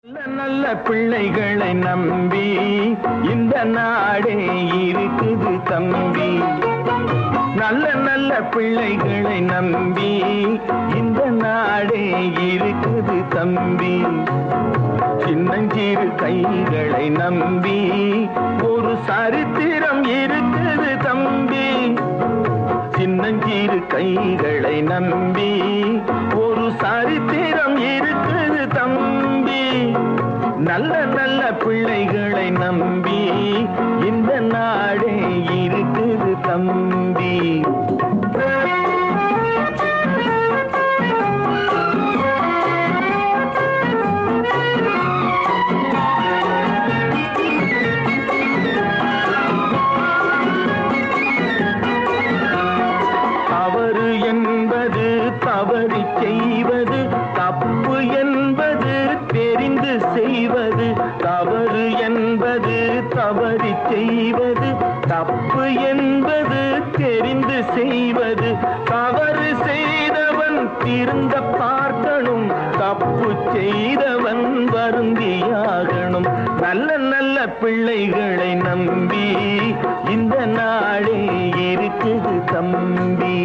நல்ல நல்ல பிள்ளைகளை நம்பி இந்த நாடே இருக்குது தம்பி. நல்ல நல்ல பிள்ளைகளை நம்பி இந்த நாடே இருக்குது தம்பி. சின்னஞ்சிறு கைகளை நம்பி ஒரு சரித்திரம் இருக்குது தம்பி. சின்னஞ்சிறு கைகளை நம்பி ஒரு சரித்திரம் இருக்குது தம்பி. நல்ல நல்ல பிள்ளைகளை நம்பி இந்த நாடே இருக்குது தம்பி. தவறு என்பது தவறி செய்வது, தப்பு என்பது தெரிந்து செய்வது. தவறு என்பது தவறி செய்வது, தப்பு என்பது தெரிந்து செய்வது. தவறு செய்தவன் திருந்த பார்க்கணும், தப்பு செய்தவன் வருந்தியாகணும். நல்ல நல்ல பிள்ளைகளை நம்பி இந்த நாடே இருக்குது தம்பி.